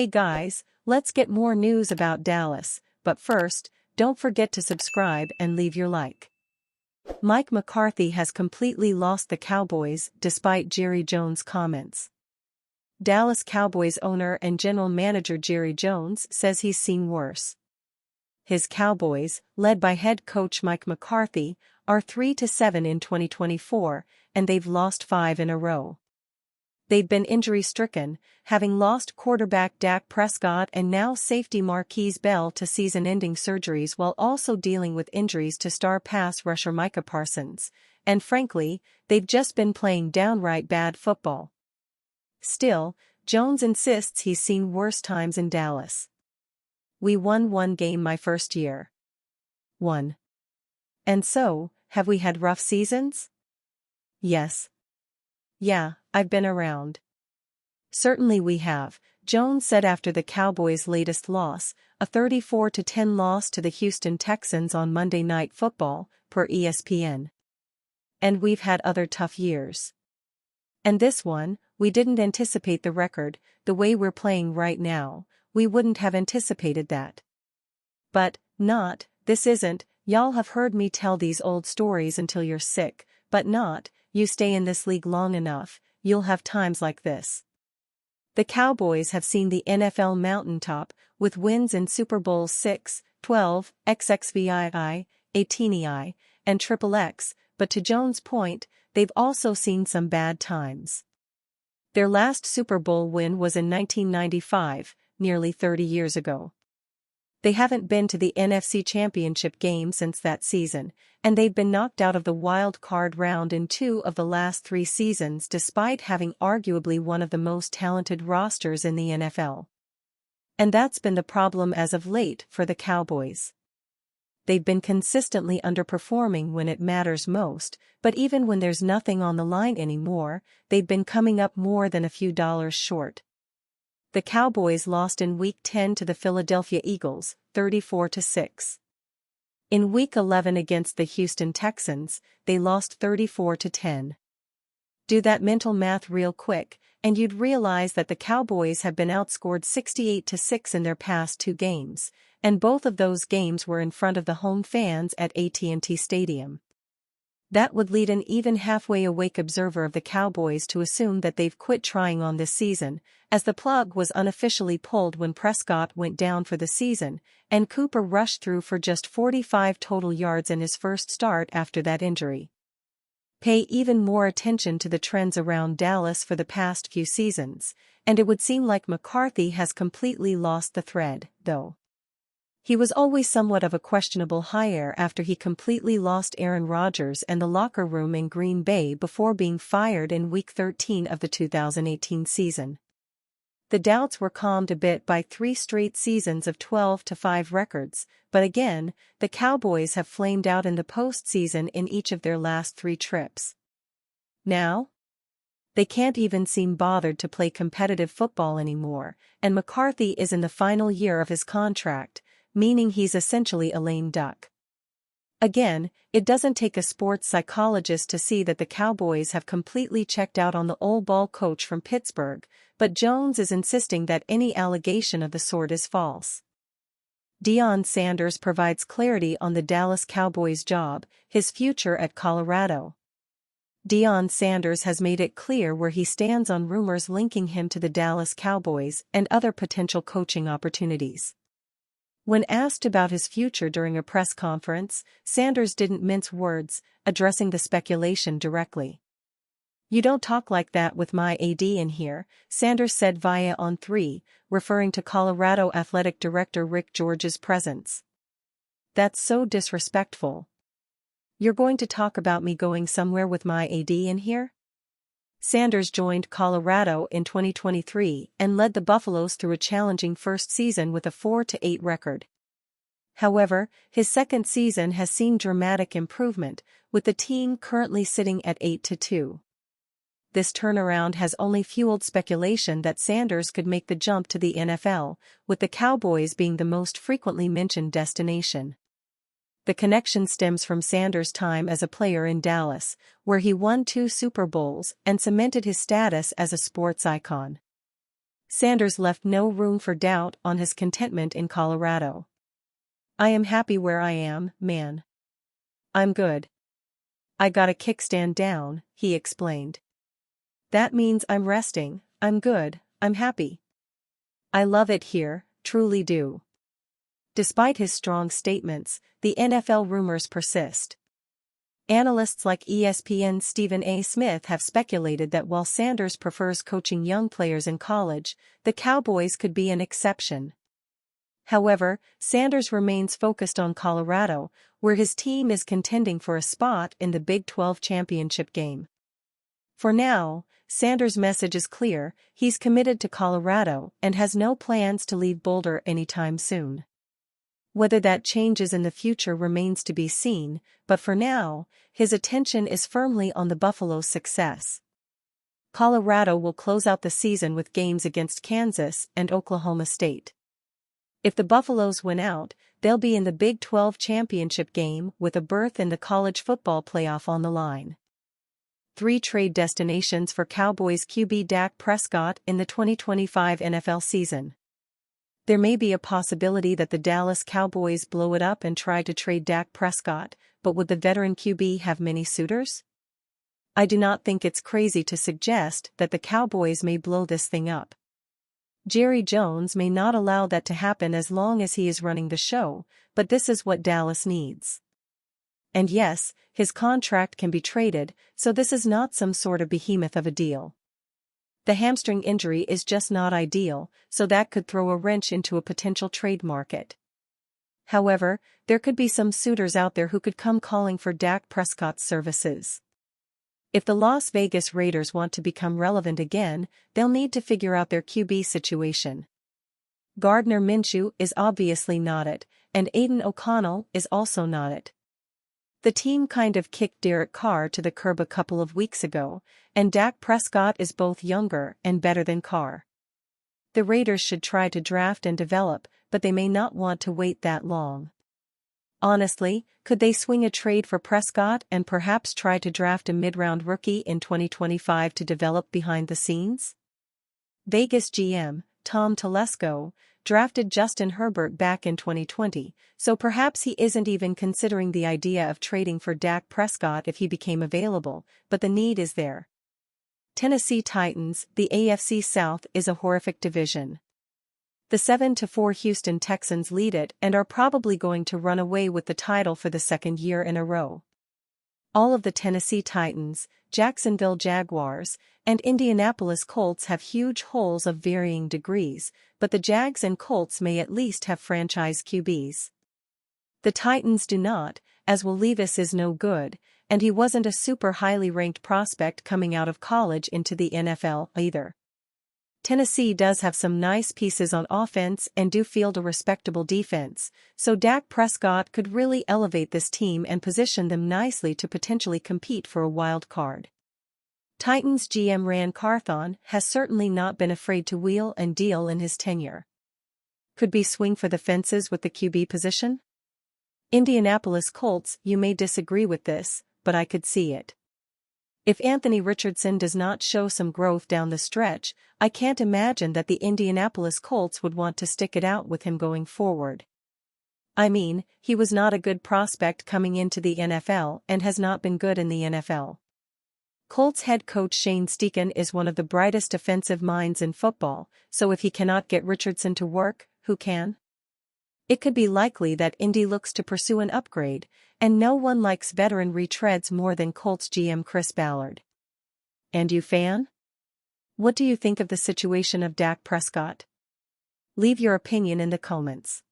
Hey guys, let's get more news about Dallas, but first, don't forget to subscribe and leave your like. Mike McCarthy has completely lost the Cowboys despite Jerry Jones' comments. Dallas Cowboys owner and general manager Jerry Jones says he's seen worse. His Cowboys, led by head coach Mike McCarthy, are 3-7 in 2024, and they've lost 5 in a row. They've been injury-stricken, having lost quarterback Dak Prescott and now safety Marquise Bell to season-ending surgeries while also dealing with injuries to star pass rusher Micah Parsons, and frankly, they've just been playing downright bad football. Still, Jones insists he's seen worse times in Dallas. We won one game my first year. One. And so, have we had rough seasons? Yes. Yeah, I've been around. Certainly we have, Jones said after the Cowboys' latest loss, a 34-10 loss to the Houston Texans on Monday Night Football, per ESPN. And we've had other tough years. And this one, we didn't anticipate the record, the way we're playing right now, we wouldn't have anticipated that. But, this isn't, y'all have heard me tell these old stories until you're sick, but you stay in this league long enough, you'll have times like this. The Cowboys have seen the NFL mountaintop, with wins in Super Bowls 6, 12, XXVII, 18EI, and XXX, but to Jones' point, they've also seen some bad times. Their last Super Bowl win was in 1995, nearly 30 years ago. They haven't been to the NFC Championship game since that season, and they've been knocked out of the wild card round in 2 of the last 3 seasons despite having arguably one of the most talented rosters in the NFL. And that's been the problem as of late for the Cowboys. They've been consistently underperforming when it matters most, but even when there's nothing on the line anymore, they've been coming up more than a few dollars short. The Cowboys lost in Week 10 to the Philadelphia Eagles, 34-6. In Week 11 against the Houston Texans, they lost 34-10. Do that mental math real quick, and you'd realize that the Cowboys have been outscored 68-6 in their past 2 games, and both of those games were in front of the home fans at AT&T Stadium. That would lead an even halfway awake observer of the Cowboys to assume that they've quit trying on this season, as the plug was unofficially pulled when Prescott went down for the season, and Cooper rushed through for just 45 total yards in his first start after that injury. Pay even more attention to the trends around Dallas for the past few seasons, and it would seem like McCarthy has completely lost the thread, though. He was always somewhat of a questionable hire after he completely lost Aaron Rodgers and the locker room in Green Bay before being fired in Week 13 of the 2018 season. The doubts were calmed a bit by 3 straight seasons of 12-5 records, but again, the Cowboys have flamed out in the postseason in each of their last 3 trips. Now? They can't even seem bothered to play competitive football anymore, and McCarthy is in the final year of his contract, meaning he's essentially a lame duck. Again, it doesn't take a sports psychologist to see that the Cowboys have completely checked out on the old ball coach from Pittsburgh, but Jones is insisting that any allegation of the sort is false. Deion Sanders provides clarity on the Dallas Cowboys job, his future at Colorado. Deion Sanders has made it clear where he stands on rumors linking him to the Dallas Cowboys and other potential coaching opportunities. When asked about his future during a press conference, Sanders didn't mince words, addressing the speculation directly. "You don't talk like that with my AD in here," Sanders said via On3, referring to Colorado Athletic Director Rick George's presence. "That's so disrespectful. You're going to talk about me going somewhere with my AD in here?" Sanders joined Colorado in 2023 and led the Buffaloes through a challenging first season with a 4-8 record. However, his second season has seen dramatic improvement, with the team currently sitting at 8-2. This turnaround has only fueled speculation that Sanders could make the jump to the NFL, with the Cowboys being the most frequently mentioned destination. The connection stems from Sanders' time as a player in Dallas, where he won 2 Super Bowls and cemented his status as a sports icon. Sanders left no room for doubt on his contentment in Colorado. "I am happy where I am, man. I'm good. I got a kickstand down," he explained. "That means I'm resting, I'm good, I'm happy. I love it here, truly do." Despite his strong statements, the NFL rumors persist. Analysts like ESPN's Stephen A. Smith have speculated that while Sanders prefers coaching young players in college, the Cowboys could be an exception. However, Sanders remains focused on Colorado, where his team is contending for a spot in the Big 12 championship game. For now, Sanders' message is clear: he's committed to Colorado and has no plans to leave Boulder anytime soon. Whether that changes in the future remains to be seen, but for now, his attention is firmly on the Buffalo's success. Colorado will close out the season with games against Kansas and Oklahoma State. If the Buffaloes win out, they'll be in the Big 12 championship game with a berth in the college football playoff on the line. 3 trade destinations for Cowboys QB Dak Prescott in the 2025 NFL season. There may be a possibility that the Dallas Cowboys blow it up and try to trade Dak Prescott, but would the veteran QB have many suitors? I do not think it's crazy to suggest that the Cowboys may blow this thing up. Jerry Jones may not allow that to happen as long as he is running the show, but this is what Dallas needs. And yes, his contract can be traded, so this is not some sort of behemoth of a deal. The hamstring injury is just not ideal, so that could throw a wrench into a potential trade market. However, there could be some suitors out there who could come calling for Dak Prescott's services. If the Las Vegas Raiders want to become relevant again, they'll need to figure out their QB situation. Gardner Minshew is obviously not it, and Aiden O'Connell is also not it. The team kind of kicked Derek Carr to the curb a couple of weeks ago, and Dak Prescott is both younger and better than Carr. The Raiders should try to draft and develop, but they may not want to wait that long. Honestly, could they swing a trade for Prescott and perhaps try to draft a mid-round rookie in 2025 to develop behind the scenes? Vegas GM, Tom Telesco, drafted Justin Herbert back in 2020, so perhaps he isn't even considering the idea of trading for Dak Prescott if he became available, but the need is there. Tennessee Titans. The AFC South is a horrific division. The 7-4 Houston Texans lead it and are probably going to run away with the title for the second year in a row. All of the Tennessee Titans, Jacksonville Jaguars, and Indianapolis Colts have huge holes of varying degrees, but the Jags and Colts may at least have franchise QBs. The Titans do not, as Will Levis is no good, and he wasn't a super highly ranked prospect coming out of college into the NFL either. Tennessee does have some nice pieces on offense and do field a respectable defense, so Dak Prescott could really elevate this team and position them nicely to potentially compete for a wild card. Titans GM Ran Carthon has certainly not been afraid to wheel and deal in his tenure. Could be swing for the fences with the QB position? Indianapolis Colts. You may disagree with this, but I could see it. If Anthony Richardson does not show some growth down the stretch, I can't imagine that the Indianapolis Colts would want to stick it out with him going forward. I mean, he was not a good prospect coming into the NFL and has not been good in the NFL. Colts head coach Shane Steichen is one of the brightest offensive minds in football, so if he cannot get Richardson to work, who can? It could be likely that Indy looks to pursue an upgrade, and no one likes veteran retreads more than Colts GM Chris Ballard. And you fan? What do you think of the situation of Dak Prescott? Leave your opinion in the comments.